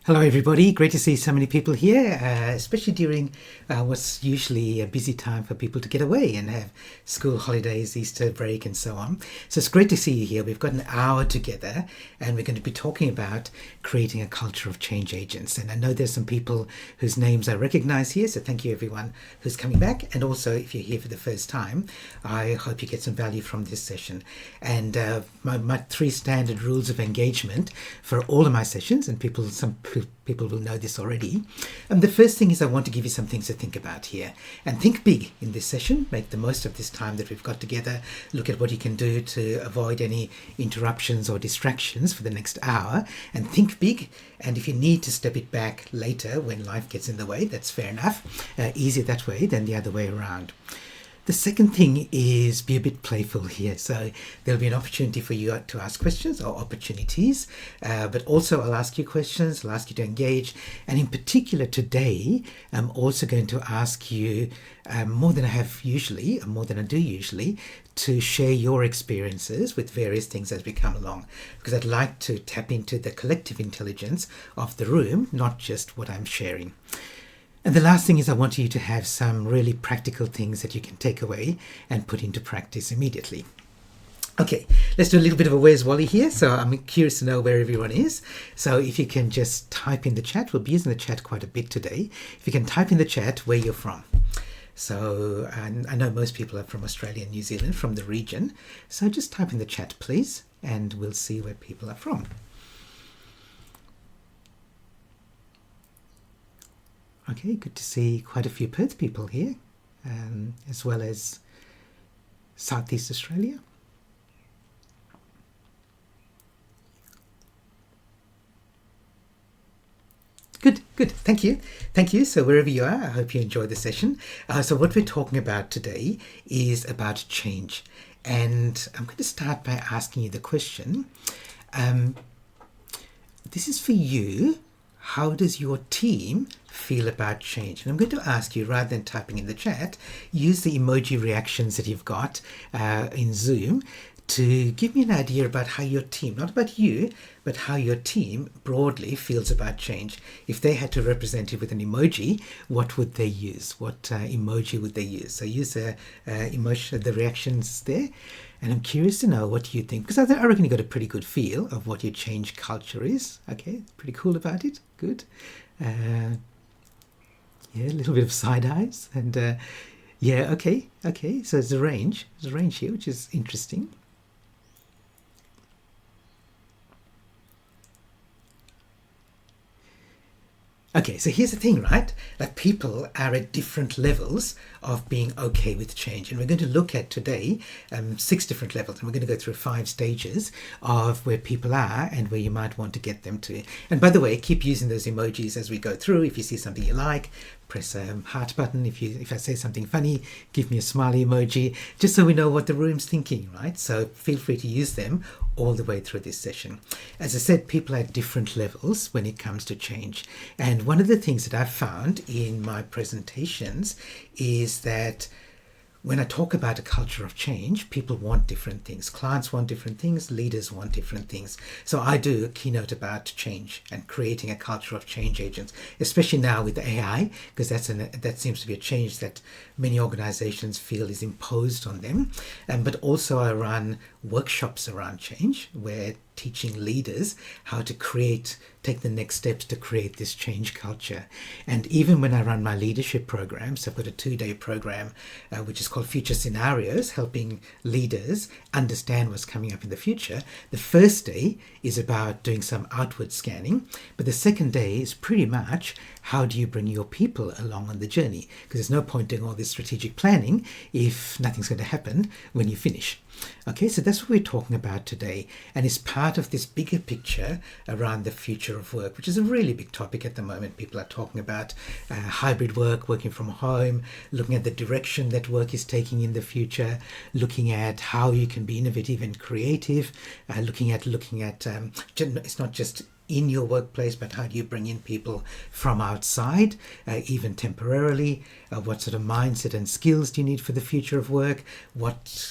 Hello everybody, great to see so many people here, especially during what's usually a busy time for people to get away and have school holidays, Easter break and so on. So it's great to see you here. We've got an hour together and we're going to be talking about creating a culture of change agents. And I know there's some people whose names I recognize here, so thank you everyone who's coming back. And also if you're here for the first time, I hope you get some value from this session. And my three standard rules of engagement for all of my sessions, and some people will know this already. The first thing is I want to give you some things to think about here. And think big in this session. Make the most of this time that we've got together. Look at what you can do to avoid any interruptions or distractions for the next hour. And think big. And if you need to step it back later when life gets in the way, that's fair enough. Easier that way than the other way around. The second thing is be a bit playful here. So there'll be an opportunity for you to ask questions or opportunities, but also I'll ask you questions, I'll ask you to engage. And in particular today, I'm also going to ask you more than I do usually, to share your experiences with various things as we come along, because I'd like to tap into the collective intelligence of the room, not just what I'm sharing. And the last thing is I want you to have some really practical things that you can take away and put into practice immediately. Okay, let's do a little bit of a Where's Wally here. So I'm curious to know where everyone is. So if you can just type in the chat, we'll be using the chat quite a bit today. If you can type in the chat where you're from. So I know most people are from Australia and New Zealand, from the region. So just type in the chat, please, and we'll see where people are from. Okay, good to see quite a few Perth people here, as well as Southeast Australia. Good. Thank you. So wherever you are, I hope you enjoy the session. So what we're talking about today is about change. And I'm going to start by asking you the question. This is for you. How does your team feel about change? And I'm going to ask you, rather than typing in the chat, use the emoji reactions that you've got in Zoom to give me an idea about how your team, not about you, but how your team broadly feels about change. If they had to represent it with an emoji, what would they use? What emoji would they use? So use the reactions there. And I'm curious to know what you think, because I reckon you got a pretty good feel of what your change culture is. Okay, pretty cool about it. Good. Yeah, a little bit of side eyes. And yeah, okay. So there's a range. There's a range here, which is interesting. Okay, so here's the thing, right? That people are at different levels of being okay with change. And we're going to look at today 6 different levels. And we're going to go through 5 stages of where people are and where you might want to get them to. And by the way, keep using those emojis as we go through. If you see something you like, press a heart button. If I say something funny, give me a smiley emoji, just so we know what the room's thinking, right? So feel free to use them all the way through this session. As I said, people are at different levels when it comes to change. And one of the things that I've found in my presentations is that when I talk about a culture of change, people want different things. Clients want different things. Leaders want different things. So I do a keynote about change and creating a culture of change agents, especially now with AI, because that seems to be a change that many organizations feel is imposed on them. But also I run workshops around change where teaching leaders how to take the next steps to create this change culture. And even when I run my leadership programs, I've got a 2-day program which is called Future Scenarios, helping leaders understand what's coming up in the future. The first day is about doing some outward scanning, but the second day is pretty much how do you bring your people along on the journey? Because there's no point doing all this strategic planning if nothing's going to happen when you finish. Okay, so that's what we're talking about today, and it's part of this bigger picture around the future of work, which is a really big topic at the moment. People are talking about hybrid work, working from home, looking at the direction that work is taking in the future, looking at how you can be innovative and creative, looking at it's not just in your workplace, but how do you bring in people from outside, even temporarily? What sort of mindset and skills do you need for the future of work?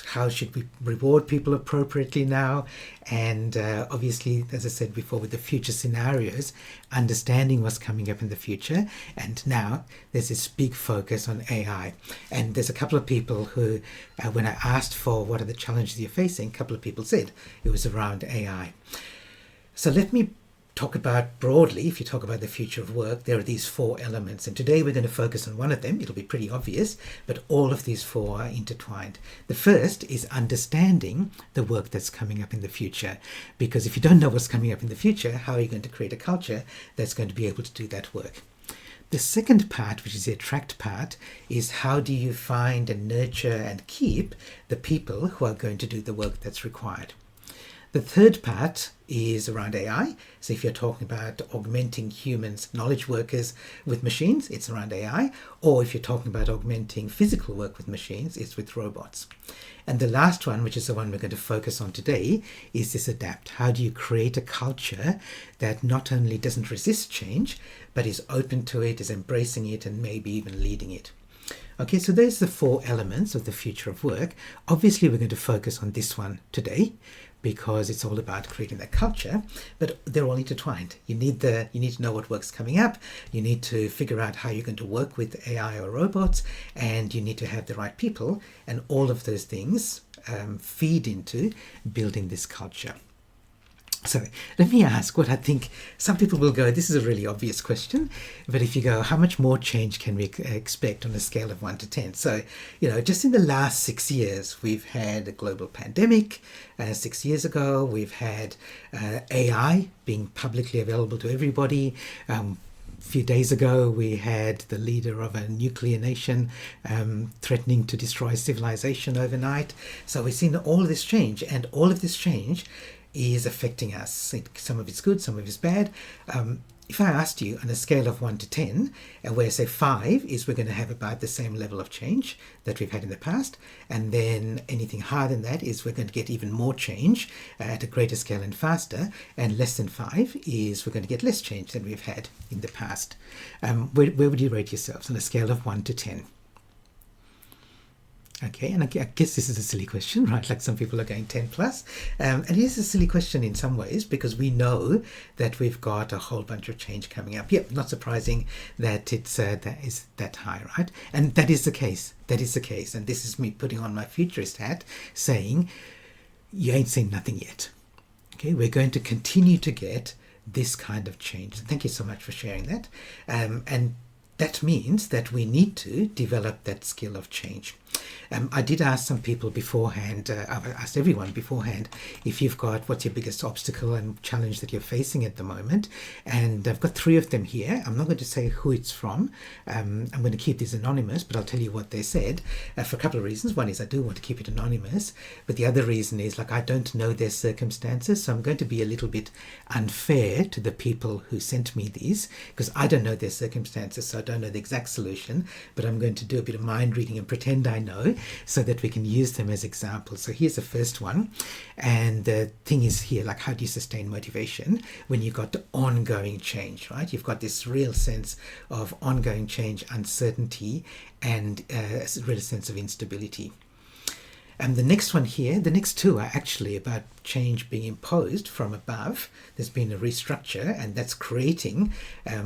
How should we reward people appropriately now? And obviously, as I said before, with the future scenarios, understanding what's coming up in the future. And now there's this big focus on AI. And there's a couple of people who, when I asked for what are the challenges you're facing, a couple of people said it was around AI. So let me talk about broadly, if you talk about the future of work, there are these 4 elements. And today we're going to focus on one of them. It'll be pretty obvious, but all of these 4 are intertwined. The first is understanding the work that's coming up in the future. Because if you don't know what's coming up in the future, how are you going to create a culture that's going to be able to do that work? The second part, which is the attract part, is how do you find and nurture and keep the people who are going to do the work that's required? The third part is around AI. So if you're talking about augmenting humans, knowledge workers with machines, it's around AI. Or if you're talking about augmenting physical work with machines, it's with robots. And the last one, which is the one we're going to focus on today, is this adapt. How do you create a culture that not only doesn't resist change, but is open to it, is embracing it, and maybe even leading it? Okay, so there's the 4 elements of the future of work. Obviously, we're going to focus on this one today, because it's all about creating that culture, but they're all intertwined. You need to know what work's coming up. You need to figure out how you're going to work with AI or robots, and you need to have the right people, and all of those things feed into building this culture. So let me ask what I think. Some people will go, this is a really obvious question, but if you go, how much more change can we expect on a scale of 1 to 10? So, just in the last 6 years, we've had a global pandemic. 6 years ago, we've had AI being publicly available to everybody. A few days ago, we had the leader of a nuclear nation threatening to destroy civilization overnight. So we've seen all of this change, and all of this change is affecting us. Some of it's good, some of it's bad. If I asked you on a scale of 1 to 10, where say 5 is we're going to have about the same level of change that we've had in the past, and then anything higher than that is we're going to get even more change at a greater scale and faster, and less than 5 is we're going to get less change than we've had in the past. Where would you rate yourselves on a scale of 1 to 10? Okay, and I guess this is a silly question, right? Like some people are going 10 plus. And it is a silly question in some ways because we know that we've got a whole bunch of change coming up. Yep, not surprising that it's that is that high, right? And that is the case. That is the case. And this is me putting on my futurist hat saying, you ain't seen nothing yet. Okay, we're going to continue to get this kind of change. Thank you so much for sharing that. And that means that we need to develop that skill of change. I did ask some people beforehand, I've asked everyone beforehand, if you've got what's your biggest obstacle and challenge that you're facing at the moment. And I've got 3 of them here. I'm not going to say who it's from. I'm going to keep this anonymous, but I'll tell you what they said for a couple of reasons. One is I do want to keep it anonymous, but the other reason is I don't know their circumstances. So I'm going to be a little bit unfair to the people who sent me these because I don't know their circumstances, so I don't know the exact solution, but I'm going to do a bit of mind reading and pretend I know so that we can use them as examples. So here's the first one. And the thing is here, like how do you sustain motivation when you've got the ongoing change, right? You've got this real sense of ongoing change, uncertainty, and a real sense of instability. And the next one here, the next 2 are actually about change being imposed from above. There's been a restructure and that's creating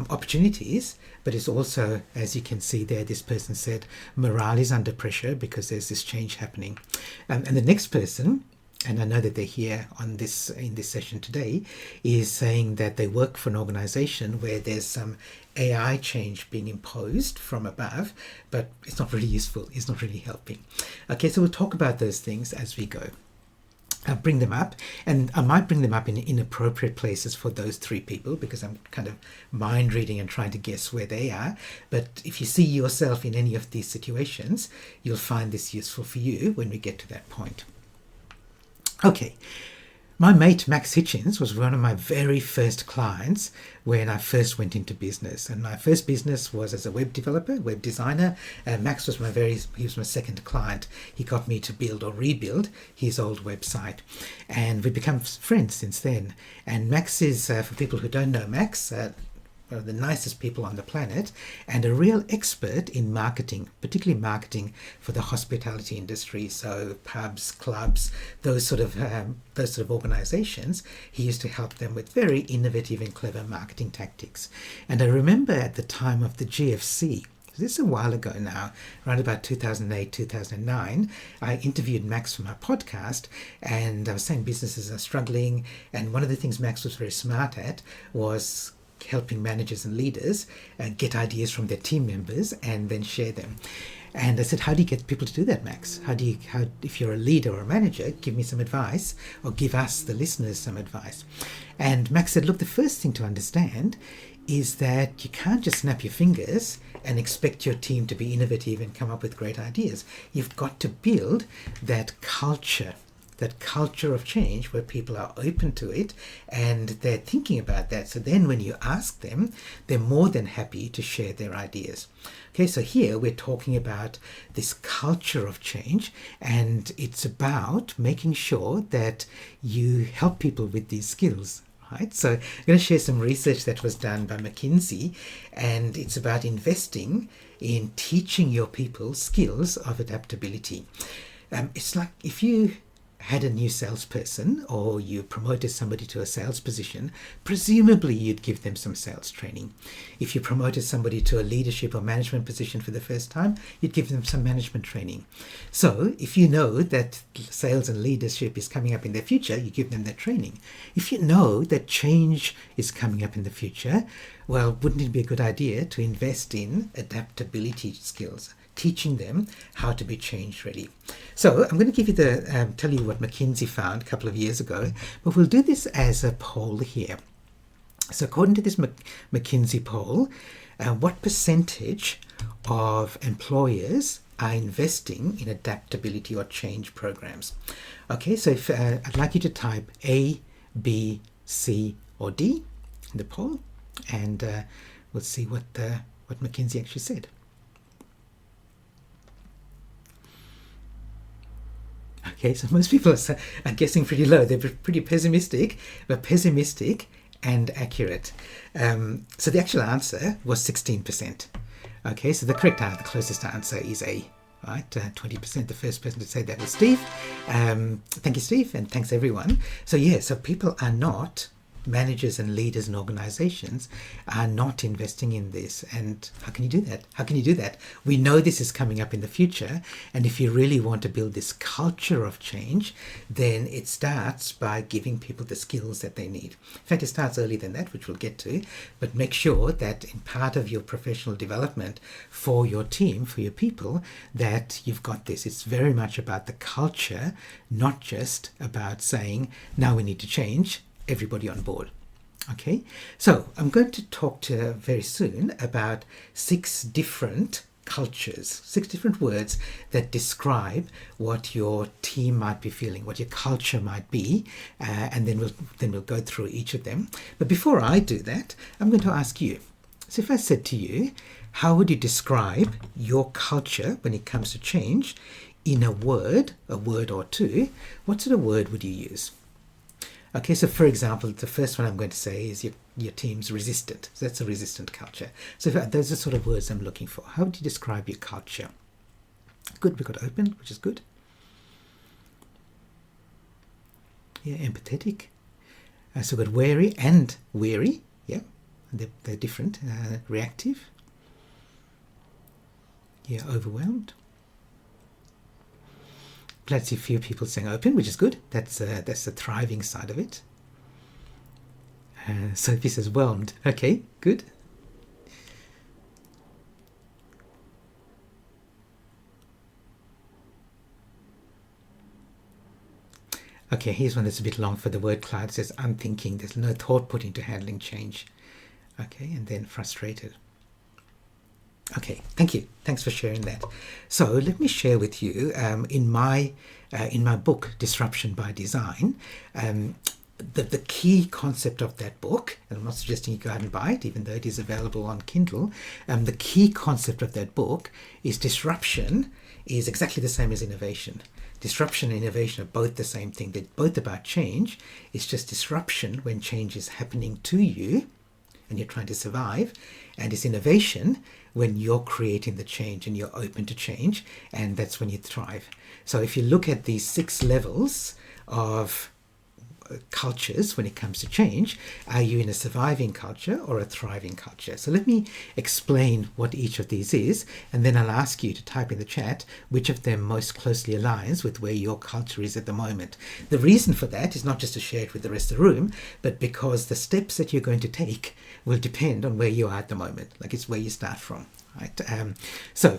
opportunities, but it's also, as you can see there, this person said morale is under pressure because there's this change happening. And the next person, and I know that they're here in this session today, is saying that they work for an organization where there's some AI change being imposed from above, but it's not really useful, it's not really helping. Okay, so we'll talk about those things as we go. I'll bring them up, and I might bring them up in inappropriate places for those 3 people because I'm kind of mind reading and trying to guess where they are. But if you see yourself in any of these situations, you'll find this useful for you when we get to that point. Okay, My mate Max Hitchens was one of my very first clients when I first went into business. And my first business was as a web developer, web designer. And Max was he was my second client. He got me to build or rebuild his old website. And we've become friends since then. And Max is, for people who don't know Max, one of the nicest people on the planet, and a real expert in marketing, particularly marketing for the hospitality industry. So pubs, clubs, those sort of organizations. He used to help them with very innovative and clever marketing tactics. And I remember at the time of the GFC, this is a while ago now, around about 2008, 2009, I interviewed Max for my podcast, and I was saying businesses are struggling, and one of the things Max was very smart at was helping managers and leaders get ideas from their team members and then share them. And I said, how do you get people to do that, Max? If you're a leader or a manager, give me some advice, or give us, the listeners, some advice. And Max said, look, the first thing to understand is that you can't just snap your fingers and expect your team to be innovative and come up with great ideas. You've got to build that culture of change where people are open to it and they're thinking about that. So then when you ask them, they're more than happy to share their ideas. Okay, so here we're talking about this culture of change, and it's about making sure that you help people with these skills. Right? So I'm going to share some research that was done by McKinsey, and it's about investing in teaching your people skills of adaptability. It's like if you had a new salesperson or you promoted somebody to a sales position, presumably you'd give them some sales training. If you promoted somebody to a leadership or management position for the first time, you'd give them some management training. So if you know that sales and leadership is coming up in the future, you give them that training. If you know that change is coming up in the future, well, wouldn't it be a good idea to invest in adaptability skills, teaching them how to be change ready? So I'm going to give you tell you what McKinsey found a couple of years ago, but we'll do this as a poll here. So according to this McKinsey poll, what percentage of employers are investing in adaptability or change programs? Okay, so if I'd like you to type A, B, C, or D in the poll, and we'll see what McKinsey actually said. Okay, so most people are guessing pretty low. They're pretty pessimistic, but pessimistic and accurate. So the actual answer was 16%. Okay, so the correct answer, the closest answer is A, right? 20%. The first person to say that was Steve. Thank you, Steve, and thanks everyone. So yeah, so people are not, managers and leaders and organizations are not investing in this. And how can you do that? We know this is coming up in the future, and if you really want to build this culture of change, then it starts by giving people the skills that they need. In fact, it starts earlier than that, which we'll get to, but make sure that in part of your professional development for your team, for your people, that you've got this. It's very much about the culture, not just about saying, now we need to change, everybody on board. Okay, so I'm going to talk very soon about 6 different cultures, 6 different words that describe what your team might be feeling, what your culture might be, and then we'll go through each of them. But before I do that, I'm going to ask you. So if I said to you, how would you describe your culture when it comes to change in a word or two? What sort of word would you use? Okay, so for example, the first one I'm going to say is your team's resistant. So that's a resistant culture. So those are sort of words I'm looking for. How would you describe your culture? Good, we've got open, which is good. Yeah, empathetic. So we've got wary and weary. Yeah, they're different. Reactive. Yeah, overwhelmed. Glad to see a few people saying open, which is good. That's the thriving side of it. Sophie says whelmed. Okay, good. Okay, here's one that's a bit long for the word cloud. It says unthinking. There's no thought put into handling change. Okay, and then frustrated. Okay, thank you. Thanks for sharing that. So let me share with you in my book, Disruption by Design, the key concept of that book, and I'm not suggesting you go out and buy it, even though it is available on Kindle. The key concept of that book is disruption is exactly the same as innovation. Disruption and innovation are both the same thing. They're both about change. It's just disruption when change is happening to you and you're trying to survive, and it's innovation when you're creating the change and you're open to change, and that's when you thrive. So if you look at these 6 levels of cultures when it comes to change, are you in a surviving culture or a thriving culture? So let me explain what each of these is, and then I'll ask you to type in the chat which of them most closely aligns with where your culture is at the moment. The reason for that is not just to share it with the rest of the room, but because the steps that you're going to take will depend on where you are at the moment. Like, it's where you start from, right? So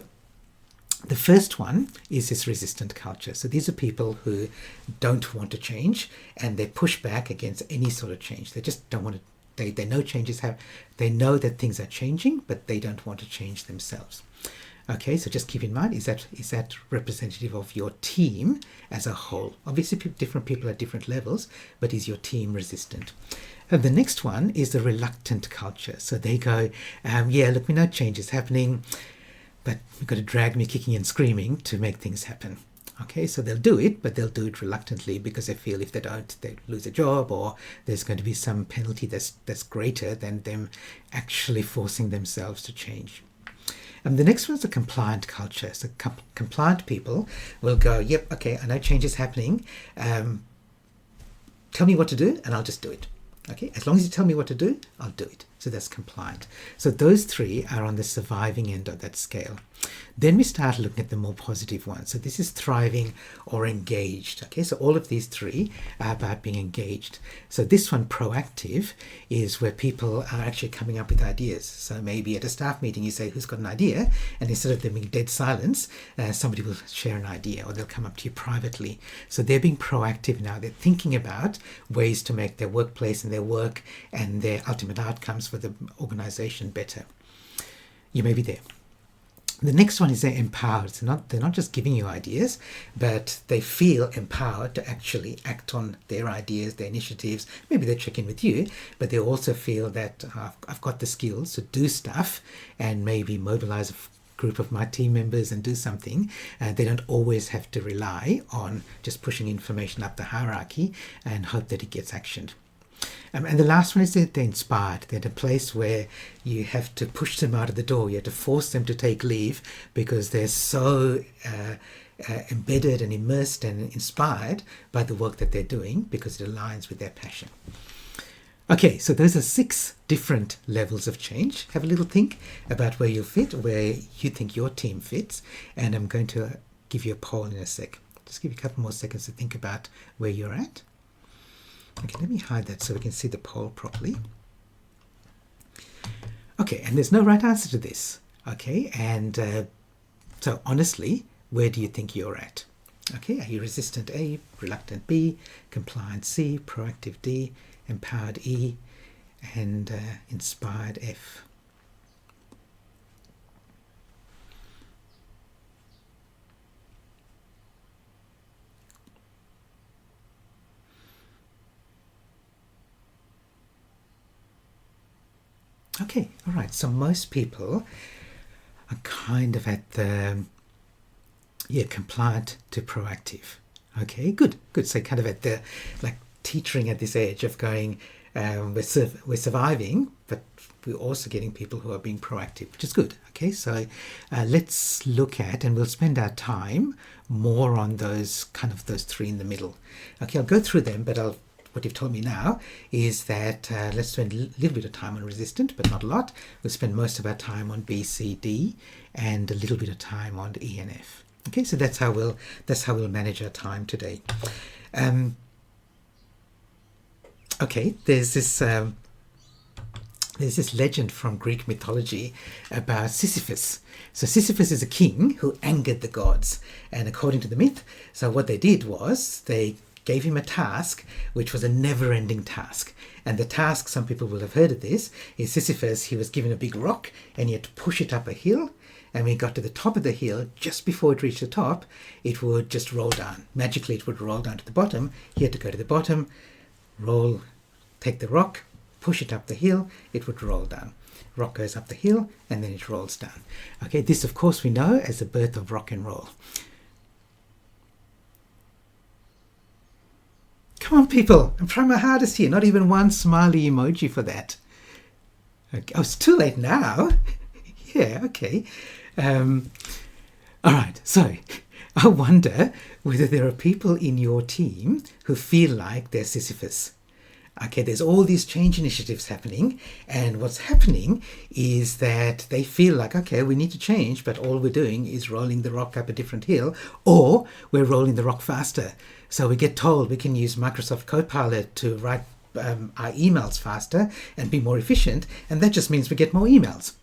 the first one is this resistant culture. So these are people who don't want to change, and they push back against any sort of change. They just don't want to. They know changes have. They know that things are changing, but they don't want to change themselves. Okay, so just keep in mind, is that representative of your team as a whole? Obviously, different people at different levels, but is your team resistant? And the next one is the reluctant culture. So they go, yeah, look, we know change is happening, but you've got to drag me kicking and screaming to make things happen. Okay, so they'll do it, but they'll do it reluctantly because they feel if they don't, they lose a job, or there's going to be some penalty that's greater than them actually forcing themselves to change. And the next one is a compliant culture. So compliant people will go, yep, okay, I know change is happening. Tell me what to do and I'll just do it. Okay, as long as you tell me what to do, I'll do it. So that's compliant. So those 3 are on the surviving end of that scale. Then we start looking at the more positive ones. So this is thriving or engaged. Okay, so all of these 3 are about being engaged. So this one, proactive, is where people are actually coming up with ideas. So maybe at a staff meeting you say, who's got an idea? And instead of them being dead silence, somebody will share an idea, or they'll come up to you privately. So they're being proactive now. They're thinking about ways to make their workplace and their work and their ultimate outcomes for the organization better. You may be there. The next one is they're empowered. So they're not just giving you ideas, but they feel empowered to actually act on their ideas, their initiatives. Maybe they check in with you, but they also feel that I've got the skills to do stuff and maybe mobilize a group of my team members and do something. They don't always have to rely on just pushing information up the hierarchy and hope that it gets actioned. And the last one is that they're inspired. They're at a place where you have to push them out of the door. You have to force them to take leave because they're so embedded and immersed and inspired by the work that they're doing because it aligns with their passion. Okay, so those are 6 different levels of change. Have a little think about where you fit, where you think your team fits, and I'm going to give you a poll in a sec. Just give you a couple more seconds to think about where you're at. Okay, let me hide that so we can see the poll properly. Okay, and there's no right answer to this. Okay, and so honestly, where do you think you're at? Okay, are you resistant A, reluctant B, compliant C, proactive D, empowered E, and inspired F? Okay, all right. So most people are kind of at the, compliant to proactive. Okay, good. So kind of at the, like, teetering at this edge of going, we're surviving, but we're also getting people who are being proactive, which is good. Okay, so let's look at, and we'll spend our time more on those 3 in the middle. Okay, I'll go through them, but what you've told me now is that let's spend a little bit of time on resistant, but not a lot. We'll spend most of our time on B, C, D, and a little bit of time on E and F. Okay, so that's how we'll manage our time today. Okay, there's this legend from Greek mythology about Sisyphus. So Sisyphus is a king who angered the gods, and according to the myth, so what they did was they gave him a task which was a never-ending task. And the task, some people will have heard of this, is Sisyphus, he was given a big rock and he had to push it up a hill, and when it got to the top of the hill, just before it reached the top, it would just roll down. Magically, it would roll down to the bottom. He had to go to the bottom, roll, take the rock, push it up the hill, it would roll down. Rock goes up the hill, and then it rolls down. Okay, this, of course, we know as the birth of rock and roll. Come on, people. I'm trying my hardest here. Not even one smiley emoji for that. Okay. Oh, it's too late now. Yeah, okay. All right, so I wonder whether there are people in your team who feel like they're Sisyphus. Okay, there's all these change initiatives happening, and what's happening is that they feel like, okay, we need to change, but all we're doing is rolling the rock up a different hill, or we're rolling the rock faster. So we get told we can use Microsoft Copilot to write our emails faster and be more efficient, and that just means we get more emails.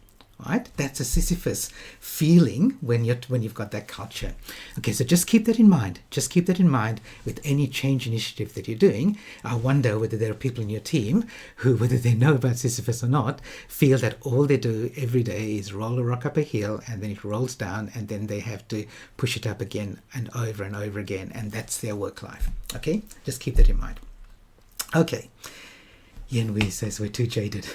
Right? That's a Sisyphus feeling when you've got that culture. Okay, so just keep that in mind. Just keep that in mind with any change initiative that you're doing. I wonder whether there are people in your team who, whether they know about Sisyphus or not, feel that all they do every day is roll a rock up a hill, and then it rolls down, and then they have to push it up again and over again, and that's their work life. Okay, just keep that in mind. Okay, Yen Wee says we're too jaded.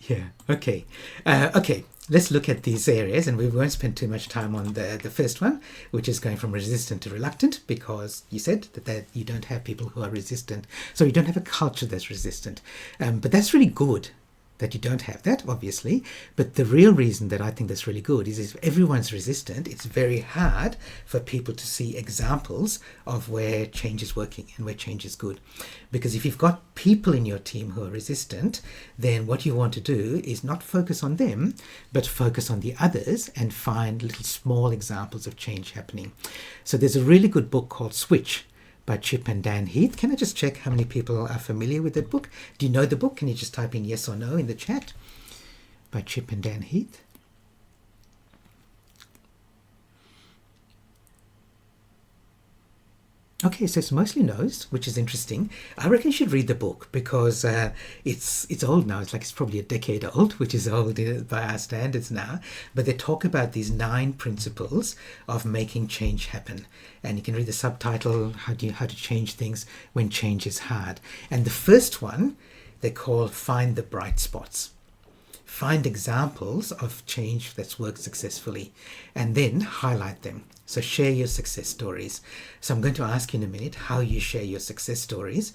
Yeah, okay. Okay, let's look at these areas, and we won't spend too much time on the first one, which is going from resistant to reluctant, because you said that you don't have people who are resistant. So you don't have a culture that's resistant. But that's really good that you don't have that, obviously. But the real reason that I think that's really good is if everyone's resistant, it's very hard for people to see examples of where change is working and where change is good. Because if you've got people in your team who are resistant, then what you want to do is not focus on them, but focus on the others and find little small examples of change happening. So there's a really good book called Switch by Chip and Dan Heath. Can I just check how many people are familiar with that book? Do you know the book? Can you just type in yes or no in the chat? By Chip and Dan Heath. Okay, so it's mostly no's, which is interesting. I reckon you should read the book because it's old now. It's probably a decade old, which is old by our standards now. But they talk about these 9 principles of making change happen. And you can read the subtitle, how to change things when change is hard. And the first one they call Find the Bright Spots. Find examples of change that's worked successfully and then highlight them. So share your success stories. So I'm going to ask you in a minute how you share your success stories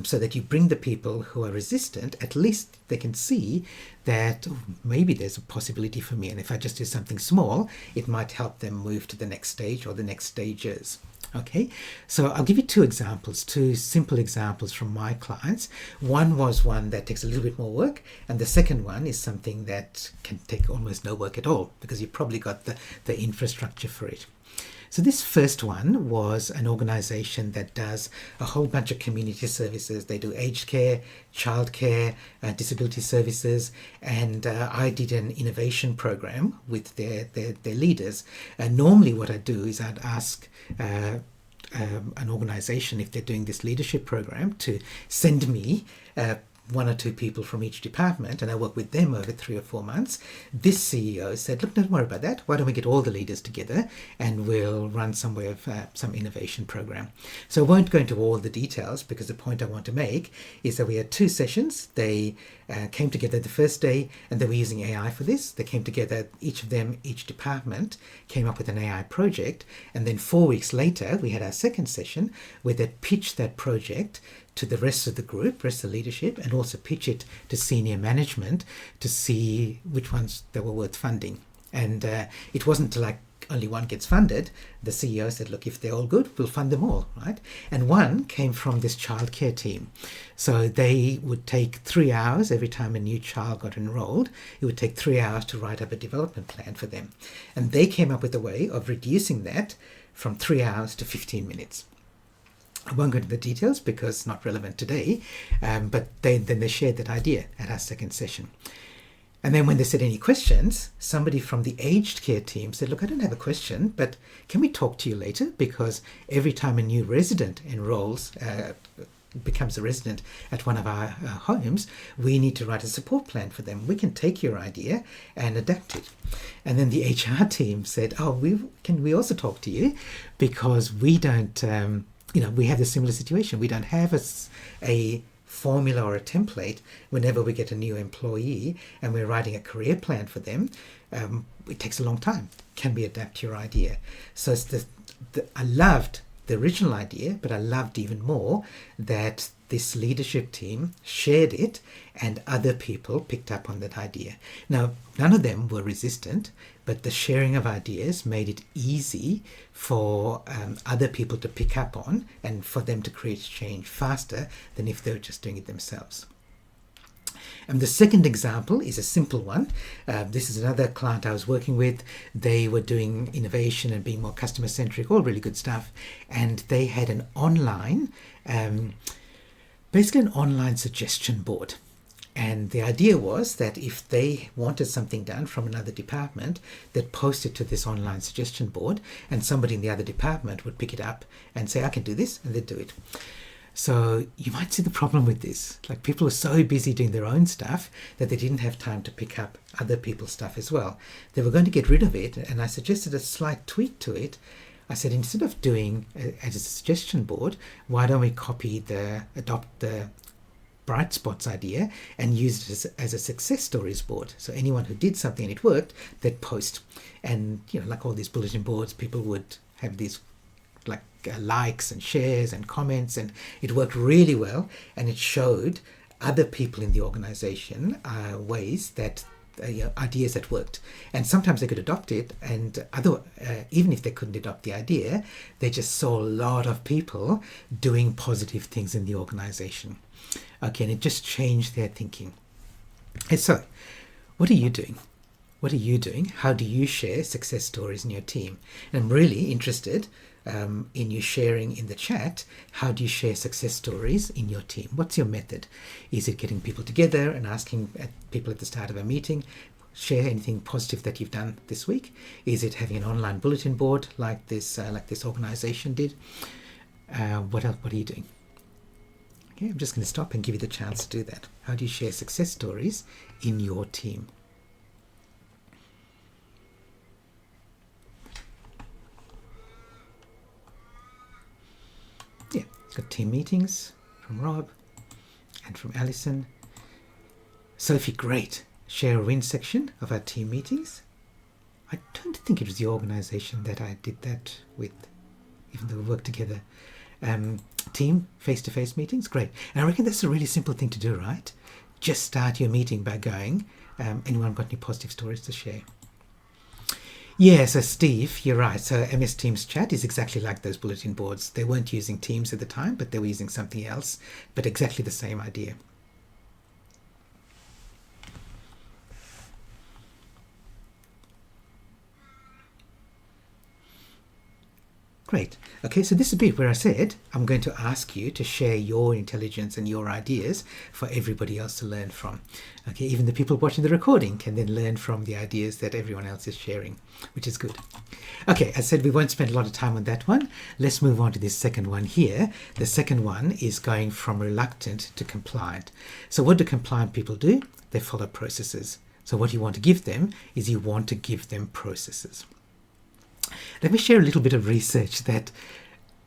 so that you bring the people who are resistant, at least they can see that maybe there's a possibility for me. And if I just do something small, it might help them move to the next stage or the next stages. Okay, so I'll give you 2 examples, 2 simple examples from my clients. One was one that takes a little bit more work, and the second one is something that can take almost no work at all because you've probably got the infrastructure for it. So this first one was an organization that does a whole bunch of community services. They do aged care, childcare, disability services, and I did an innovation program with their leaders. And normally what I do is I'd ask an organization, if they're doing this leadership program, to send me 1 or 2 people from each department, and I work with them over 3 or 4 months. This CEO said, look, don't worry about that. Why don't we get all the leaders together and we'll run some innovation program. So I won't go into all the details because the point I want to make is that we had 2 sessions. They came together the first day and they were using AI for this. They came together, each department came up with an AI project, and then 4 weeks later we had our second session where they pitched that project to the rest of the group, rest of the leadership, and also pitch it to senior management to see which ones that were worth funding. And it wasn't like only one gets funded. The CEO said, look, if they're all good, we'll fund them all, right? And one came from this childcare team. So they would take 3 hours every time a new child got enrolled. It would take 3 hours to write up a development plan for them. And they came up with a way of reducing that from 3 hours to 15 minutes. I won't go into the details because it's not relevant today, but then they shared that idea at our second session. And then when they said any questions, somebody from the aged care team said, look, I don't have a question, but can we talk to you later? Because every time a new resident enrolls, becomes a resident at one of our homes, we need to write a support plan for them. We can take your idea and adapt it. And then the HR team said, oh, we also talk to you, because we don't, we have a similar situation. We don't have a formula or a template whenever we get a new employee and we're writing a career plan for them. It takes a long time. Can we adapt your idea? So it's I loved the original idea, but I loved even more that this leadership team shared it and other people picked up on that idea. Now, none of them were resistant, but the sharing of ideas made it easy for other people to pick up on and for them to create change faster than if they were just doing it themselves. And the second example is a simple one. This is another client I was working with. They were doing innovation and being more customer centric, all really good stuff. And they had an online, basically an online suggestion board. And the idea was that if they wanted something done from another department, they'd post it to this online suggestion board, and somebody in the other department would pick it up and say, I can do this, and they'd do it. So you might see the problem with this. Like, people are so busy doing their own stuff that they didn't have time to pick up other people's stuff as well. They were going to get rid of it, and I suggested a slight tweak to it. I said, instead of doing as a suggestion board, why don't we adopt the bright spots idea and use it as a success stories board. So anyone who did something and it worked, they'd post. And like all these bulletin boards, people would have these likes and shares and comments, and it worked really well, and it showed other people in the organization ways that ideas that worked, and sometimes they could adopt it, and even if they couldn't adopt the idea, they just saw a lot of people doing positive things in the organization. Okay, and it just changed their thinking. And so, what are you doing? What are you doing? How do you share success stories in your team? And I'm really interested in you sharing in the chat. How do you share success stories in your team? What's your method? Is it getting people together and asking people at the start of a meeting, share anything positive that you've done this week? Is it having an online bulletin board like this organization did? What else? What are you doing? Okay, I'm just going to stop and give you the chance to do that. How do you share success stories in your team? Yeah, got team meetings from Rob and from Alison. Sophie, great. Share a win section of our team meetings. I don't think it was the organization that I did that with, even though we worked together. Team face-to-face meetings, great. And I reckon that's a really simple thing to do, right? Just start your meeting by going, anyone got any positive stories to share? Yeah, so Steve, you're right. So MS Teams chat is exactly like those bulletin boards. They weren't using Teams at the time, but they were using something else, but exactly the same idea. Great. Okay, so this is a bit where I said I'm going to ask you to share your intelligence and your ideas for everybody else to learn from. Okay, even the people watching the recording can then learn from the ideas that everyone else is sharing, which is good. Okay, as I said, we won't spend a lot of time on that one. Let's move on to this second one here. The second one is going from reluctant to compliant. So what do compliant people do? They follow processes. So what you want to give them is you want to give them processes. Let me share a little bit of research that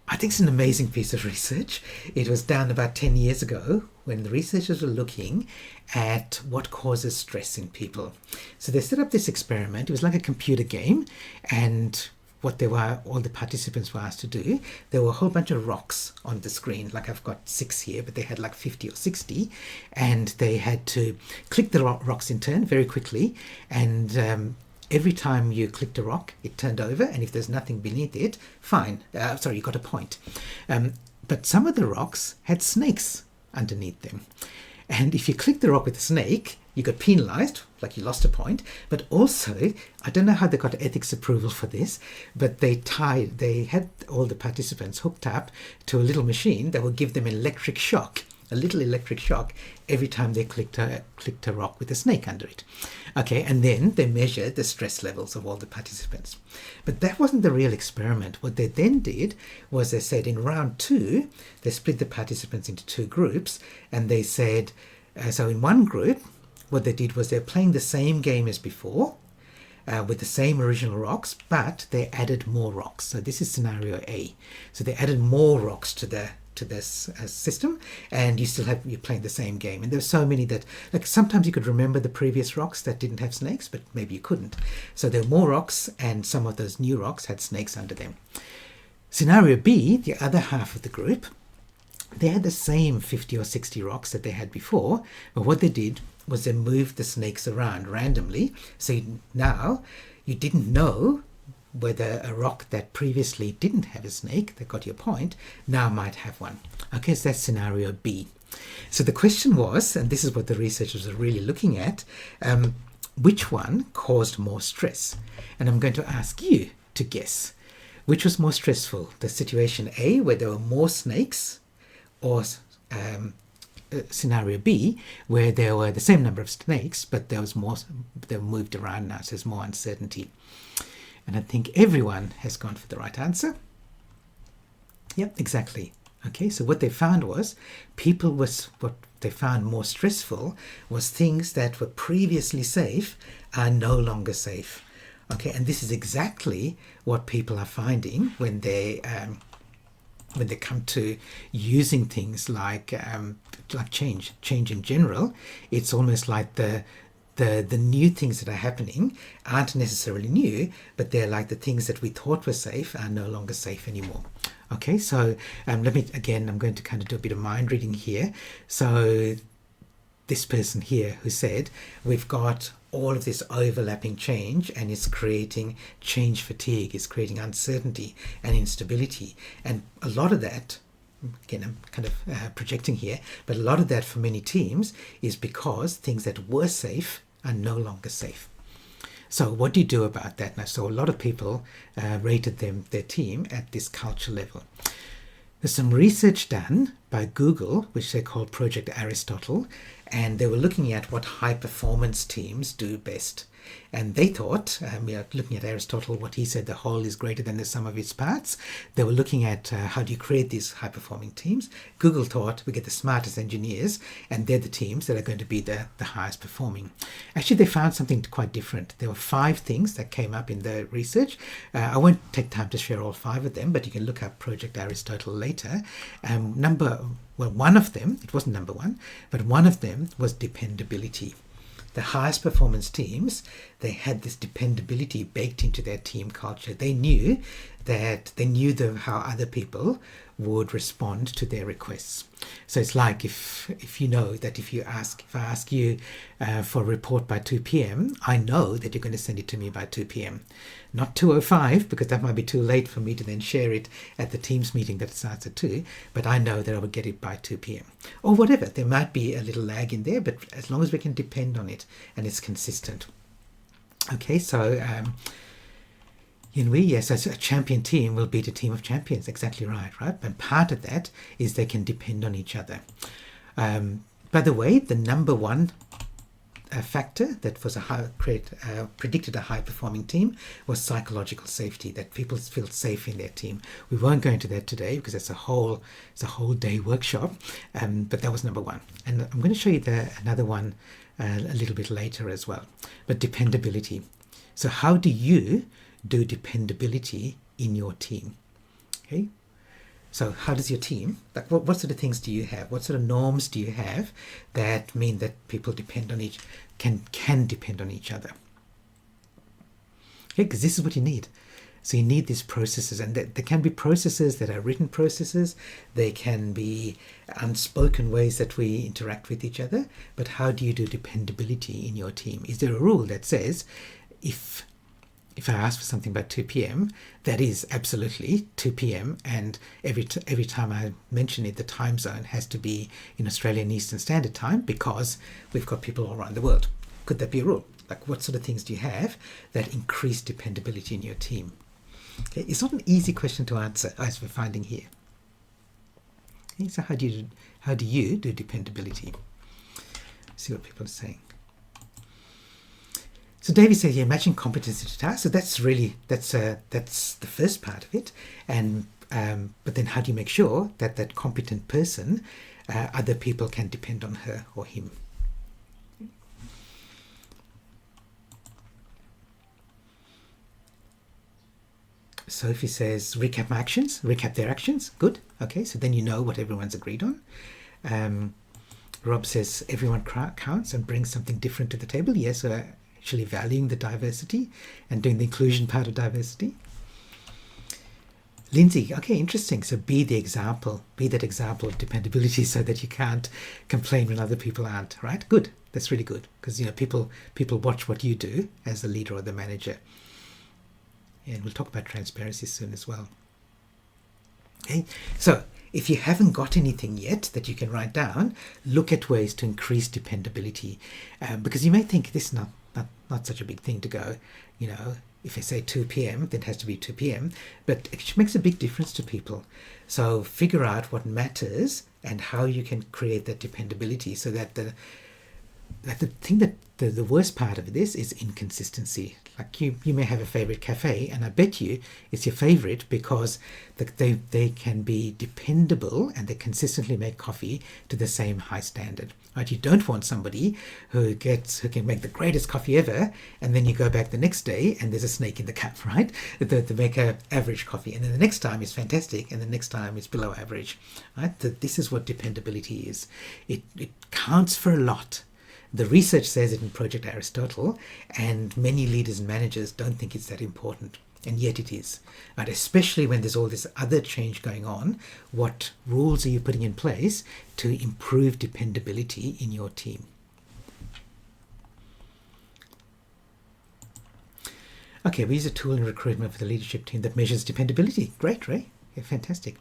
I think is an amazing piece of research. It was done about 10 years ago when the researchers were looking at what causes stress in people. So they set up this experiment. It was like a computer game, and what all the participants were asked to do, there were a whole bunch of rocks on the screen. Like, I've got 6 here, but they had like 50 or 60, and they had to click the rocks in turn very quickly, and every time you clicked a rock, it turned over, and if there's nothing beneath it, fine. You got a point. But some of the rocks had snakes underneath them. And if you clicked the rock with a snake, you got penalized, like you lost a point. But also, I don't know how they got ethics approval for this, but they had all the participants hooked up to a little machine that would give them an electric shock a little electric shock every time they clicked a rock with a snake under it. Okay, and then they measured the stress levels of all the participants. But that wasn't the real experiment. What they then did was they said in round 2, they split the participants into 2 groups, and they said, so in one group, what they did was they're playing the same game as before, with the same original rocks, but they added more rocks. So this is scenario A. So they added more rocks to this system, and you're playing the same game. And there were so many that, like, sometimes you could remember the previous rocks that didn't have snakes, but maybe you couldn't. So there were more rocks, and some of those new rocks had snakes under them. Scenario B, the other half of the group, they had the same 50 or 60 rocks that they had before, but what they did was they moved the snakes around randomly. So now you didn't know whether a rock that previously didn't have a snake, that got your point, now might have one. Okay, so that's scenario B. So the question was, and this is what the researchers are really looking at, which one caused more stress? And I'm going to ask you to guess. Which was more stressful? The situation A, where there were more snakes, or scenario B, where there were the same number of snakes, but there was more, they were moved around now, so there's more uncertainty. And I think everyone has gone for the right answer. Yep, exactly. Okay, so what they found was what they found more stressful was things that were previously safe are no longer safe. Okay, and this is exactly what people are finding when they come to using things like change in general. It's almost like the new things that are happening aren't necessarily new, but they're like the things that we thought were safe are no longer safe anymore. Okay, so I'm going to kind of do a bit of mind reading here. So this person here who said, we've got all of this overlapping change, and it's creating change fatigue, it's creating uncertainty and instability. And a lot of that, again, I'm kind of projecting here, but a lot of that for many teams is because things that were safe are no longer safe. So what do you do about that now? So a lot of people rated their team at this culture level. There's some research done by Google, which they call Project Aristotle, and they were looking at what high performance teams do best. And they thought, looking at Aristotle, what he said, the whole is greater than the sum of its parts. They were looking at how do you create these high performing teams. Google thought we get the smartest engineers, and they're the teams that are going to be the highest performing. Actually, they found something quite different. There were 5 things that came up in the research. I won't take time to share all 5 of them, but you can look up Project Aristotle later. One of them, it wasn't number 1, but one of them was dependability. The highest performance teams, they had this dependability baked into their team culture. They knew how other people would respond to their requests. So it's like if you know that if I ask you for a report by 2 p.m, I know that you're going to send it to me by 2 p.m. Not 2:05, because that might be too late for me to then share it at the Teams meeting that starts at 2, but I know that I will get it by 2 p.m. Or whatever. There might be a little lag in there, but as long as we can depend on it and it's consistent. Okay, so so a champion team will beat a team of champions. Exactly right? And part of that is they can depend on each other. By the way, the number one factor that was predicted a high performing team was psychological safety, that people feel safe in their team. We won't go into that today because it's a whole day workshop, but that was number 1. And I'm going to show you another one a little bit later as well. But dependability. So how do you do dependability in your team? Okay. So how does your team, like what sort of things do you have? What sort of norms do you have that mean that people can depend on each other? Okay, because this is what you need. So you need these processes, and there can be processes that are written processes. They can be unspoken ways that we interact with each other. But how do you do dependability in your team? Is there a rule that says if I ask for something by 2 p.m, that is absolutely 2 p.m, and every time I mention it, the time zone has to be in Australian Eastern Standard Time because we've got people all around the world. Could that be a rule? Like, what sort of things do you have that increase dependability in your team? Okay, it's not an easy question to answer, as we're finding here. Okay, so how do you do dependability? See what people are saying. So David says, yeah, matching competency to task. So that's the first part of it. And but then how do you make sure that that competent person, other people can depend on her or him? Sophie says, recap my actions, recap their actions. Good. Okay, so then you know what everyone's agreed on. Rob says, everyone counts and brings something different to the table. Yes, so actually valuing the diversity and doing the inclusion part of diversity. Lindsay, okay, interesting. So be the example, be that example of dependability so that you can't complain when other people aren't, right? Good. That's really good because, you know, people watch what you do as the leader or the manager. And we'll talk about transparency soon as well. Okay, so if you haven't got anything yet that you can write down, look at ways to increase dependability, because you may think this is not such a big thing to go, you know, if I say 2 p.m., then it has to be 2 p.m., but it makes a big difference to people. So figure out what matters and how you can create that dependability so that the thing that the worst part of this is inconsistency. Like you may have a favorite cafe, and I bet you it's your favorite because they can be dependable and they consistently make coffee to the same high standard. Right? You don't want somebody who can make the greatest coffee ever, and then you go back the next day and there's a snake in the cup, right? They make a average coffee, and then the next time is fantastic, and the next time is below average. Right? This is what dependability is. It counts for a lot. The research says it in Project Aristotle, and many leaders and managers don't think it's that important, and yet it is. Right? Especially when there's all this other change going on, what rules are you putting in place to improve dependability in your team? Okay, we use a tool in recruitment for the leadership team that measures dependability. Great, Ray. Yeah, fantastic.